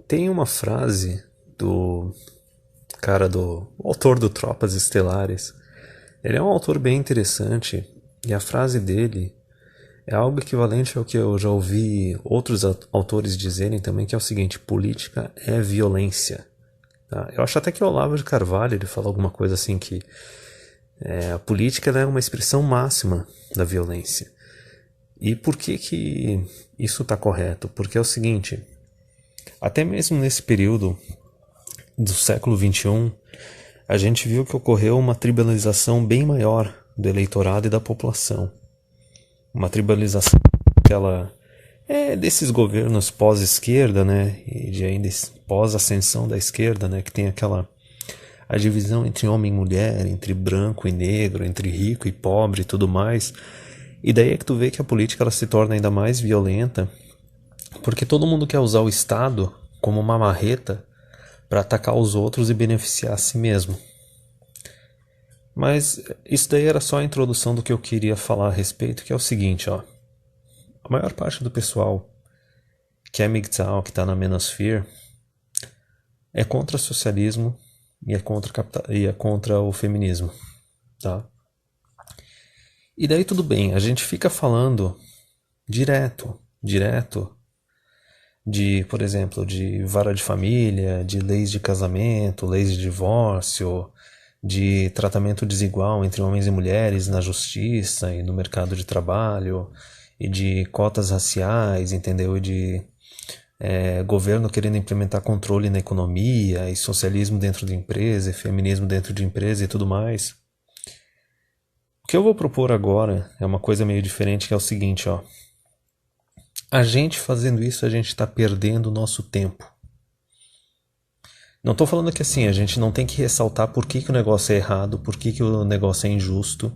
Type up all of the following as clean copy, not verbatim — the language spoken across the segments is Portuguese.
Tem uma frase do o autor do Tropas Estelares. Ele é um autor bem interessante e a frase dele é algo equivalente ao que eu já ouvi outros autores dizerem também, que é o seguinte: política é violência. Tá? Eu acho até que o Olavo de Carvalho ele fala alguma coisa assim que a política é uma expressão máxima da violência. E por que isso está correto? Porque é o seguinte: até mesmo nesse período do século XXI, a gente viu que ocorreu uma tribalização bem maior do eleitorado e da população. Uma tribalização aquela desses governos pós-esquerda, né, e de ainda pós-ascensão da esquerda, né, que tem a divisão entre homem e mulher, entre branco e negro, entre rico e pobre e tudo mais. E daí é que tu vê que a política ela se torna ainda mais violenta, porque todo mundo quer usar o Estado como uma marreta para atacar os outros e beneficiar a si mesmo. Mas isso daí era só a introdução do que eu queria falar a respeito, que é o seguinte, ó. A maior parte do pessoal que é MGTOW, que está na manosphere, é contra o socialismo e é contra o feminismo, tá? E daí tudo bem, a gente fica falando direto, de, por exemplo, de vara de família, de leis de casamento, leis de divórcio, de tratamento desigual entre homens e mulheres na justiça e no mercado de trabalho, e de cotas raciais, entendeu? E de governo querendo implementar controle na economia, e socialismo dentro de empresa, e feminismo dentro de empresa e tudo mais. O que eu vou propor agora é uma coisa meio diferente, que é o seguinte, ó. A gente fazendo isso, a gente está perdendo o nosso tempo. Não estou falando que assim, a gente não tem que ressaltar por que o negócio é errado, por que o negócio é injusto,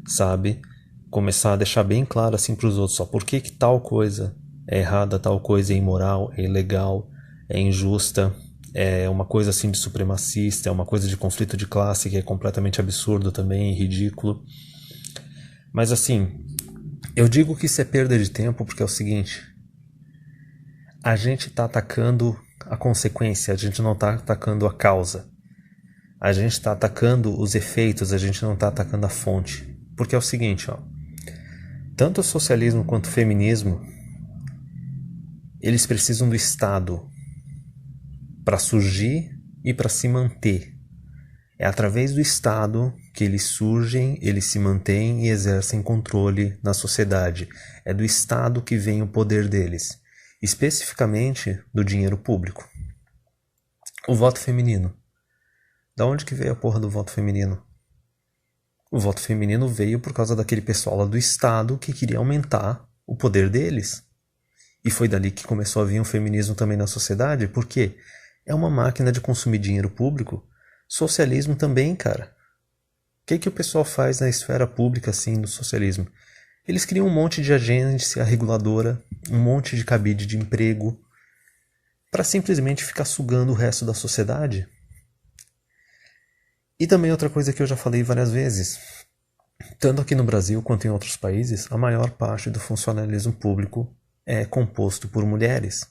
sabe? Começar a deixar bem claro assim para os outros, só por que tal coisa é errada, tal coisa é imoral, é ilegal, é injusta, é uma coisa assim de supremacista, é uma coisa de conflito de classe que é completamente absurdo também, ridículo. Mas assim, eu digo que isso é perda de tempo porque é o seguinte: a gente está atacando a consequência, a gente não está atacando a causa. A gente está atacando os efeitos, a gente não está atacando a fonte. Porque é o seguinte, ó, tanto o socialismo quanto o feminismo, eles precisam do Estado para surgir e para se manter. É através do Estado que eles surgem, eles se mantêm e exercem controle na sociedade. É do Estado que vem o poder deles, especificamente do dinheiro público. O voto feminino. Da onde que veio a porra do voto feminino? O voto feminino veio por causa daquele pessoal lá do Estado que queria aumentar o poder deles. E foi dali que começou a vir um feminismo também na sociedade, porque é uma máquina de consumir dinheiro público. Socialismo também, cara. O que o pessoal faz na esfera pública, assim, do socialismo? Eles criam um monte de agência reguladora, um monte de cabide de emprego, para simplesmente ficar sugando o resto da sociedade. E também outra coisa que eu já falei várias vezes, tanto aqui no Brasil quanto em outros países, a maior parte do funcionalismo público é composto por mulheres.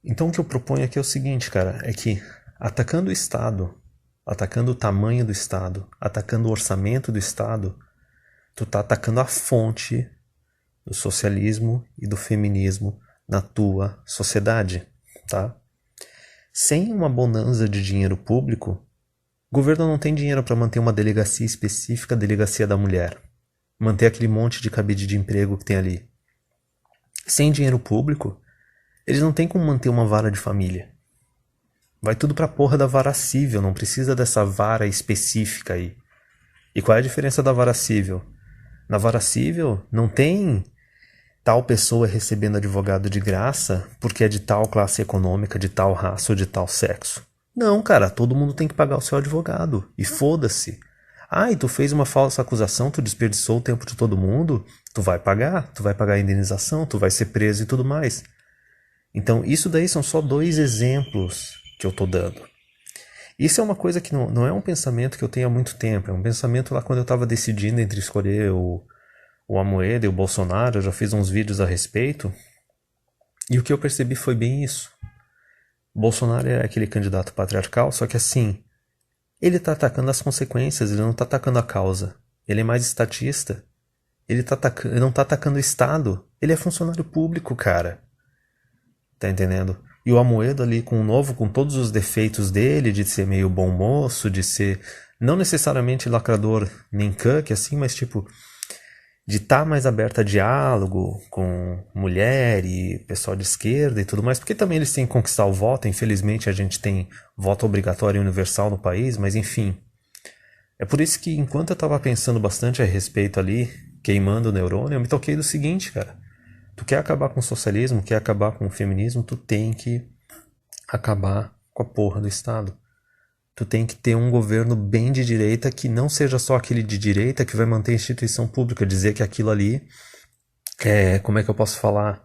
Então o que eu proponho aqui é o seguinte, cara, é que atacando o Estado, atacando o tamanho do Estado, atacando o orçamento do Estado, tu tá atacando a fonte do socialismo e do feminismo na tua sociedade, tá? Sem uma bonança de dinheiro público, o governo não tem dinheiro para manter uma delegacia específica, a delegacia da mulher, manter aquele monte de cabide de emprego que tem ali. Sem dinheiro público, eles não têm como manter uma vara de família. Vai tudo pra porra da vara civil, não precisa dessa vara específica aí. E qual é a diferença da vara civil? Na vara civil não tem tal pessoa recebendo advogado de graça porque é de tal classe econômica, de tal raça ou de tal sexo. Não, cara, todo mundo tem que pagar o seu advogado. E foda-se. Ah, e tu fez uma falsa acusação, tu desperdiçou o tempo de todo mundo, tu vai pagar a indenização, tu vai ser preso e tudo mais. Então, isso daí são só 2 exemplos que eu tô dando. Isso é uma coisa que não é um pensamento que eu tenho há muito tempo, é um pensamento lá quando eu estava decidindo entre escolher o Amoedo e o Bolsonaro, eu já fiz uns vídeos a respeito, e o que eu percebi foi bem isso. Bolsonaro é aquele candidato patriarcal, só que assim, ele tá atacando as consequências, ele não tá atacando a causa. Ele é mais estatista. Ele não tá atacando o Estado. Ele é funcionário público, cara. Tá entendendo? E o Amoedo ali com o novo, com todos os defeitos dele, de ser meio bom moço, de ser não necessariamente lacrador nem cuck, assim, mas tipo, de estar mais aberto a diálogo com mulher e pessoal de esquerda e tudo mais, porque também eles têm que conquistar o voto, infelizmente a gente tem voto obrigatório e universal no país, mas enfim. É por isso que enquanto eu tava pensando bastante a respeito ali, queimando o neurônio, eu me toquei do seguinte, cara. Tu quer acabar com o socialismo, quer acabar com o feminismo, tu tem que acabar com a porra do Estado. Tu tem que ter um governo bem de direita que não seja só aquele de direita que vai manter a instituição pública, dizer que aquilo ali é, como é que eu posso falar?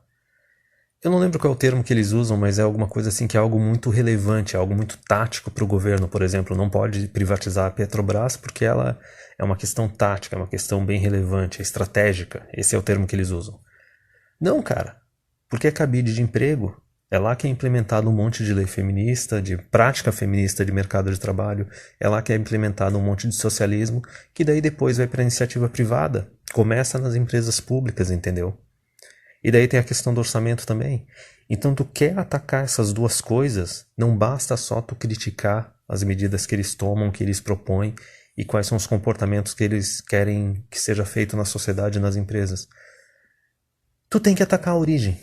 Eu não lembro qual é o termo que eles usam, mas é alguma coisa assim que é algo muito relevante, algo muito tático para o governo, por exemplo. Não pode privatizar a Petrobras porque ela é uma questão tática, é uma questão bem relevante, é estratégica. Esse é o termo que eles usam. Não, cara. Porque é cabide de emprego. É lá que é implementado um monte de lei feminista, de prática feminista de mercado de trabalho. É lá que é implementado um monte de socialismo, que daí depois vai para a iniciativa privada. Começa nas empresas públicas, entendeu? E daí tem a questão do orçamento também. Então tu quer atacar essas duas coisas, não basta só tu criticar as medidas que eles tomam, que eles propõem e quais são os comportamentos que eles querem que seja feito na sociedade e nas empresas. Tu tem que atacar a origem.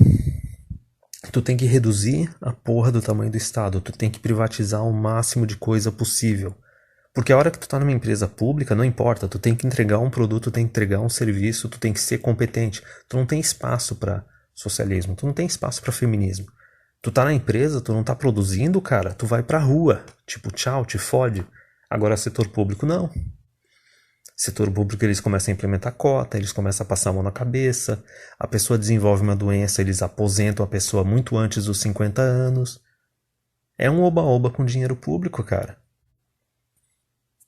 Tu tem que reduzir a porra do tamanho do Estado. Tu tem que privatizar o máximo de coisa possível. Porque a hora que tu tá numa empresa pública, não importa, tu tem que entregar um produto, tu tem que entregar um serviço, tu tem que ser competente. Tu não tem espaço para socialismo, tu não tem espaço para feminismo. Tu tá na empresa, tu não tá produzindo, cara, tu vai pra rua. Tipo, tchau, te fode. Agora setor público não. Setor público eles começam a implementar cota, eles começam a passar a mão na cabeça, a pessoa desenvolve uma doença, eles aposentam a pessoa muito antes dos 50 anos. É um oba-oba com dinheiro público, cara.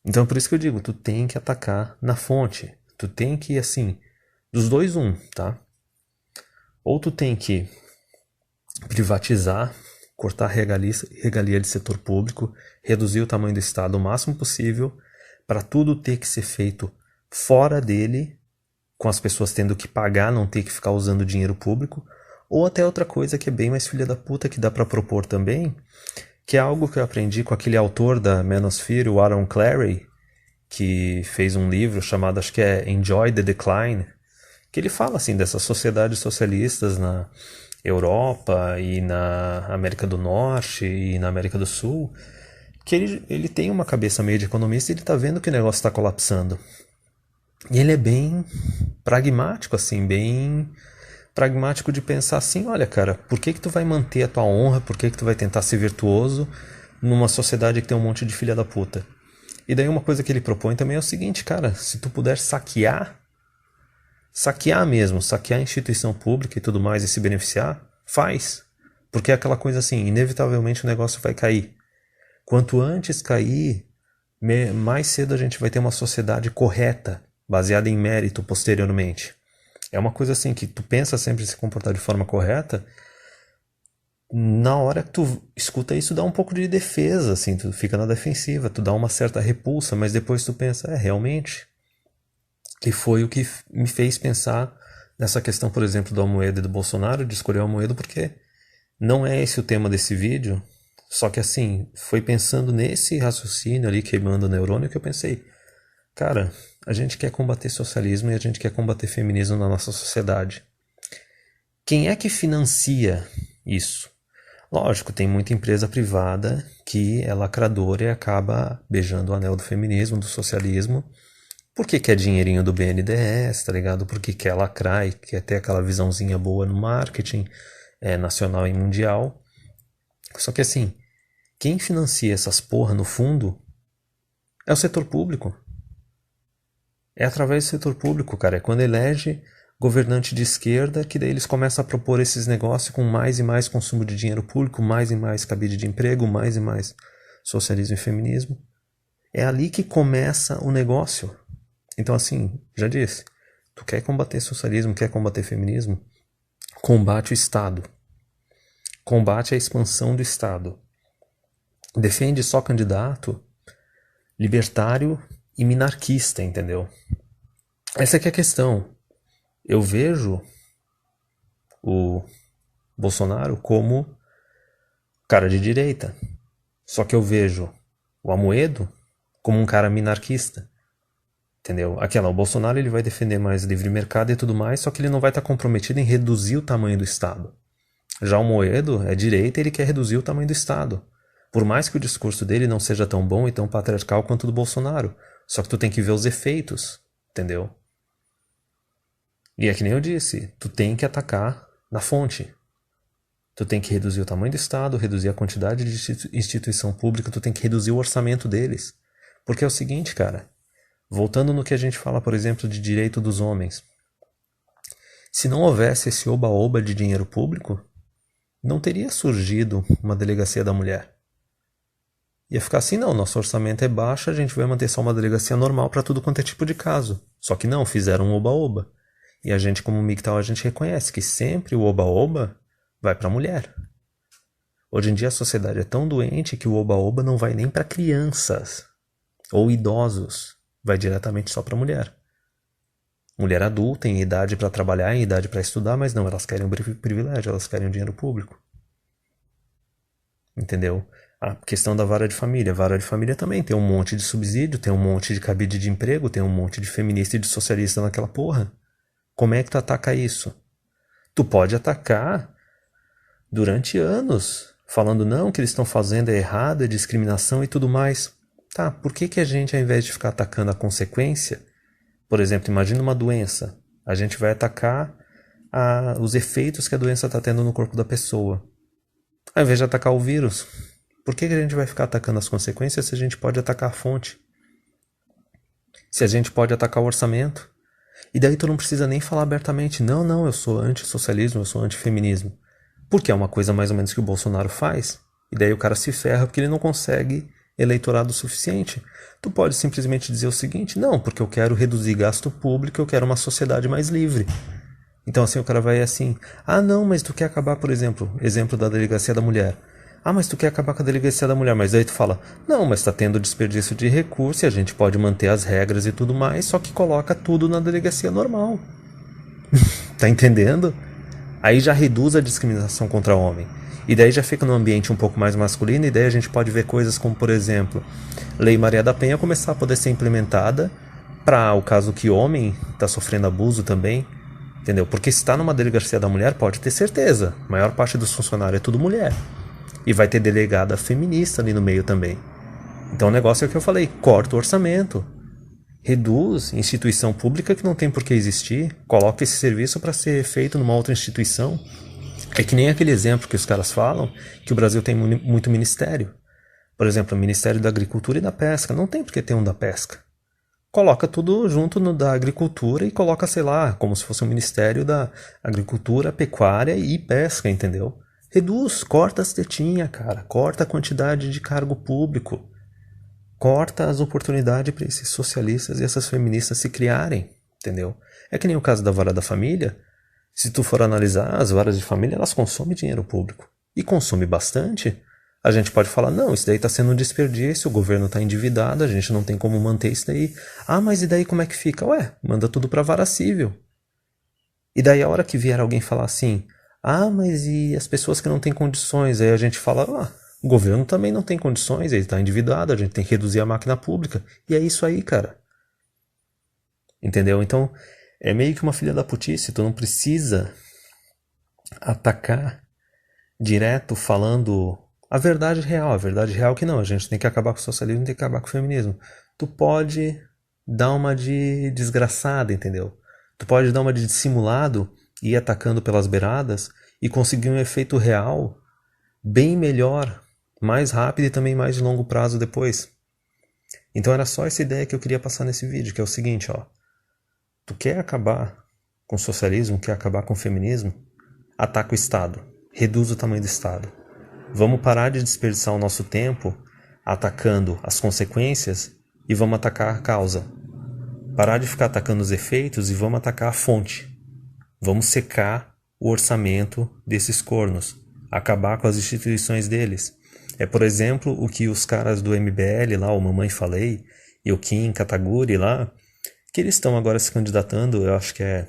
Então por isso que eu digo, tu tem que atacar na fonte. Tu tem que, assim, dos dois um, tá? Ou tu tem que privatizar, cortar regalia de setor público, reduzir o tamanho do Estado o máximo possível, para tudo ter que ser feito fora dele, com as pessoas tendo que pagar, não ter que ficar usando dinheiro público, ou até outra coisa que é bem mais filha da puta que dá para propor também, que é algo que eu aprendi com aquele autor da Manosphere, o Aaron Clarey, que fez um livro chamado, acho que é Enjoy the Decline, que ele fala assim dessas sociedades socialistas na Europa e na América do Norte e na América do Sul, que ele tem uma cabeça meio de economista e ele tá vendo que o negócio está colapsando. E ele é bem pragmático, assim, bem pragmático de pensar assim, olha cara, por que tu vai manter a tua honra, por que tu vai tentar ser virtuoso numa sociedade que tem um monte de filha da puta? E daí uma coisa que ele propõe também é o seguinte, cara, se tu puder saquear mesmo, saquear a instituição pública e tudo mais e se beneficiar, faz. Porque é aquela coisa assim, inevitavelmente o negócio vai cair. Quanto antes cair, mais cedo a gente vai ter uma sociedade correta, baseada em mérito posteriormente. É uma coisa assim que tu pensa sempre em se comportar de forma correta, na hora que tu escuta isso dá um pouco de defesa, assim, tu fica na defensiva, tu dá uma certa repulsa, mas depois tu pensa, realmente. E foi o que me fez pensar nessa questão, por exemplo, do Amoedo e do Bolsonaro, de escolher o Amoedo, porque não é esse o tema desse vídeo, só que assim, foi pensando nesse raciocínio ali, queimando o neurônio, que eu pensei, cara, a gente quer combater socialismo e a gente quer combater feminismo na nossa sociedade. Quem é que financia isso? Lógico, tem muita empresa privada que é lacradora e acaba beijando o anel do feminismo, do socialismo, porque quer dinheirinho do BNDES, tá ligado? Porque quer lacrar e quer ter aquela visãozinha boa no marketing nacional e mundial. Só que assim, quem financia essas porra no fundo é o setor público. É através do setor público, cara. É quando elege governante de esquerda que daí eles começam a propor esses negócios com mais e mais consumo de dinheiro público, mais e mais cabide de emprego, mais e mais socialismo e feminismo. É ali que começa o negócio. Então assim, já disse, tu quer combater socialismo, quer combater feminismo? Combate o Estado. Combate a expansão do Estado. defende só candidato libertário e minarquista, entendeu? Essa que é a questão. Eu vejo o Bolsonaro como cara de direita. Só que eu vejo o Amoedo como um cara minarquista. Entendeu? O Bolsonaro ele vai defender mais livre mercado e tudo mais, só que ele não vai estar comprometido em reduzir o tamanho do Estado. Já o Amoedo é direita e ele quer reduzir o tamanho do Estado. Por mais que o discurso dele não seja tão bom e tão patriarcal quanto o do Bolsonaro. Só que tu tem que ver os efeitos, entendeu? E é que nem eu disse, tu tem que atacar na fonte. Tu tem que reduzir o tamanho do Estado, reduzir a quantidade de instituição pública, tu tem que reduzir o orçamento deles. Porque é o seguinte, cara, voltando no que a gente fala, por exemplo, de direito dos homens. Se não houvesse esse oba-oba de dinheiro público, não teria surgido uma delegacia da mulher. Ia ficar assim, não, nosso orçamento é baixo, a gente vai manter só uma delegacia normal para tudo quanto é tipo de caso. Só que não, fizeram um oba-oba. E a gente, como MGTOW, a gente reconhece que sempre o oba-oba vai para a mulher. Hoje em dia a sociedade é tão doente que o oba-oba não vai nem para crianças ou idosos, vai diretamente só para a mulher. Mulher adulta, em idade para trabalhar, em idade para estudar, mas não, elas querem o privilégio, elas querem o dinheiro público. Entendeu? A questão da vara de família. Vara de família também tem um monte de subsídio, tem um monte de cabide de emprego, tem um monte de feminista e de socialista naquela porra. Como é que tu ataca isso? Tu pode atacar durante anos, falando não, que eles estão fazendo é errado, é discriminação e tudo mais. Tá, por que a gente, ao invés de ficar atacando a consequência, por exemplo, imagina uma doença, a gente vai atacar os efeitos que a doença está tendo no corpo da pessoa. Ao invés de atacar o vírus, por que a gente vai ficar atacando as consequências se a gente pode atacar a fonte? Se a gente pode atacar o orçamento? E daí tu não precisa nem falar abertamente, não, eu sou antissocialismo, eu sou antifeminismo. Porque é uma coisa mais ou menos que o Bolsonaro faz. E daí o cara se ferra porque ele não consegue eleitorado suficiente. Tu pode simplesmente dizer o seguinte, não, porque eu quero reduzir gasto público, eu quero uma sociedade mais livre. Então assim o cara vai assim, não, mas tu quer acabar, por exemplo da delegacia da mulher. Mas tu quer acabar com a delegacia da mulher, mas aí tu fala, não, mas tá tendo desperdício de recurso e a gente pode manter as regras e tudo mais, só que coloca tudo na delegacia normal. Tá entendendo? Aí já reduz a discriminação contra o homem. E daí já fica num ambiente um pouco mais masculino, e daí a gente pode ver coisas como, por exemplo, Lei Maria da Penha começar a poder ser implementada para o caso que homem está sofrendo abuso também, entendeu? Porque se está numa delegacia da mulher, pode ter certeza, a maior parte dos funcionários é tudo mulher. E vai ter delegada feminista ali no meio também. Então o negócio é o que eu falei, corta o orçamento. Reduz instituição pública que não tem por que existir, coloca esse serviço para ser feito numa outra instituição. É que nem aquele exemplo que os caras falam, que o Brasil tem muito ministério. Por exemplo, o Ministério da Agricultura e da Pesca. Não tem por que ter um da Pesca. Coloca tudo junto no da Agricultura e coloca, sei lá, como se fosse um Ministério da Agricultura, Pecuária e Pesca, entendeu? Reduz, corta as tetinhas, cara. Corta a quantidade de cargo público. Corta as oportunidades para esses socialistas e essas feministas se criarem, entendeu? É que nem o caso da vara da família. Se tu for analisar, as varas de família, elas consomem dinheiro público. E consome bastante. A gente pode falar, não, isso daí está sendo um desperdício, o governo está endividado, a gente não tem como manter isso daí. Mas e daí como é que fica? Ué, manda tudo para a vara civil. E daí a hora que vier alguém falar assim, mas e as pessoas que não têm condições? Aí a gente fala, o governo também não tem condições, ele está endividado, a gente tem que reduzir a máquina pública. E é isso aí, cara. Entendeu? Então, é meio que uma filha da putice, tu não precisa atacar direto falando a verdade real que não, a gente tem que acabar com o socialismo, tem que acabar com o feminismo. Tu pode dar uma de desgraçada, entendeu? Tu pode dar uma de dissimulado e ir atacando pelas beiradas e conseguir um efeito real bem melhor, mais rápido e também mais de longo prazo depois. Então era só essa ideia que eu queria passar nesse vídeo, que é o seguinte, tu quer acabar com o socialismo, quer acabar com o feminismo? Ataca o Estado, reduz o tamanho do Estado. Vamos parar de desperdiçar o nosso tempo atacando as consequências e vamos atacar a causa. Parar de ficar atacando os efeitos e vamos atacar a fonte. Vamos secar o orçamento desses cornos, acabar com as instituições deles. É, por exemplo, o que os caras do MBL lá, o Mamãe Falei, e o Kim Kataguiri lá, que eles estão agora se candidatando, eu acho que é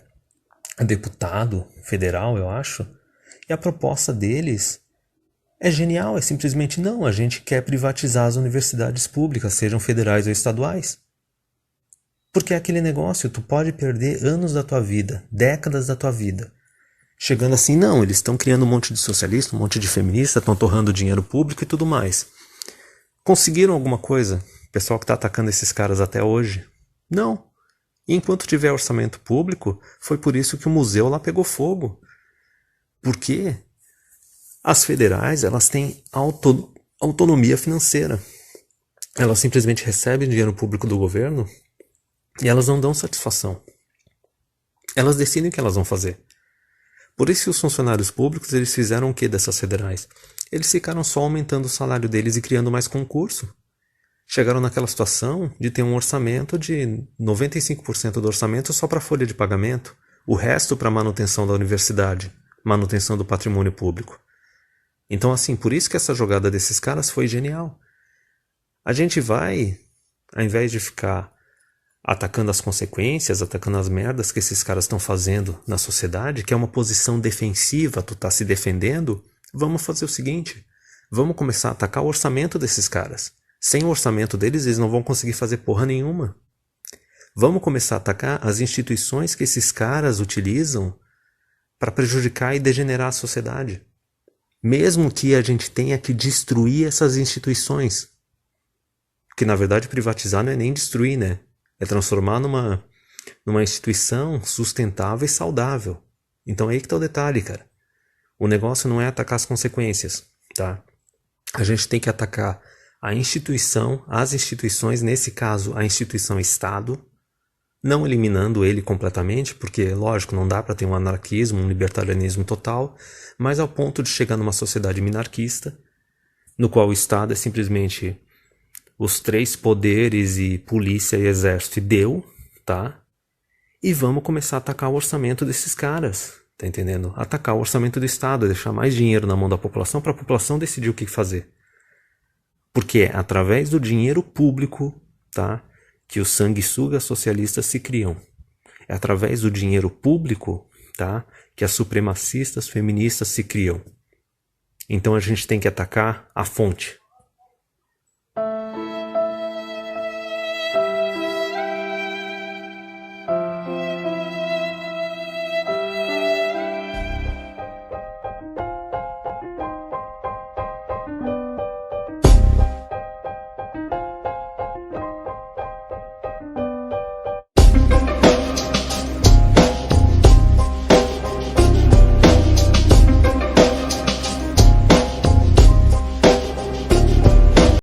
a deputado federal, eu acho, e a proposta deles é genial, é simplesmente não, a gente quer privatizar as universidades públicas, sejam federais ou estaduais. Porque é aquele negócio, tu pode perder anos da tua vida, décadas da tua vida, chegando assim, não, eles estão criando um monte de socialista, um monte de feminista, estão torrando dinheiro público e tudo mais. Conseguiram alguma coisa? O pessoal que está atacando esses caras até hoje? Não. E enquanto tiver orçamento público, foi por isso que o museu lá pegou fogo. Por quê? As federais, elas têm autonomia financeira. Elas simplesmente recebem dinheiro público do governo e elas não dão satisfação. Elas decidem o que elas vão fazer. Por isso que os funcionários públicos, eles fizeram o que dessas federais? Eles ficaram só aumentando o salário deles e criando mais concurso. Chegaram naquela situação de ter um orçamento de 95% do orçamento só para folha de pagamento, o resto para manutenção da universidade, manutenção do patrimônio público. Então, assim, por isso que essa jogada desses caras foi genial. A gente vai, ao invés de ficar atacando as consequências, atacando as merdas que esses caras estão fazendo na sociedade, que é uma posição defensiva, tu tá se defendendo, vamos fazer o seguinte, vamos começar a atacar o orçamento desses caras. Sem o orçamento deles, eles não vão conseguir fazer porra nenhuma. Vamos começar a atacar as instituições que esses caras utilizam para prejudicar e degenerar a sociedade. Mesmo que a gente tenha que destruir essas instituições. Porque, na verdade, privatizar não é nem destruir, né? É transformar numa instituição sustentável e saudável. Então é aí que tá o detalhe, cara. O negócio não é atacar as consequências, tá? A gente tem que atacar a instituição, as instituições, nesse caso a instituição Estado, não eliminando ele completamente, porque, lógico, não dá para ter um anarquismo, um libertarianismo total, mas ao ponto de chegar numa sociedade minarquista, no qual o Estado é simplesmente os três poderes e polícia e exército e deu, tá? E vamos começar a atacar o orçamento desses caras, tá entendendo? Atacar o orçamento do Estado, deixar mais dinheiro na mão da população para a população decidir o que fazer. Porque é através do dinheiro público, tá, que os sanguessugas socialistas se criam. É através do dinheiro público, tá, que as supremacistas feministas se criam. Então a gente tem que atacar a fonte.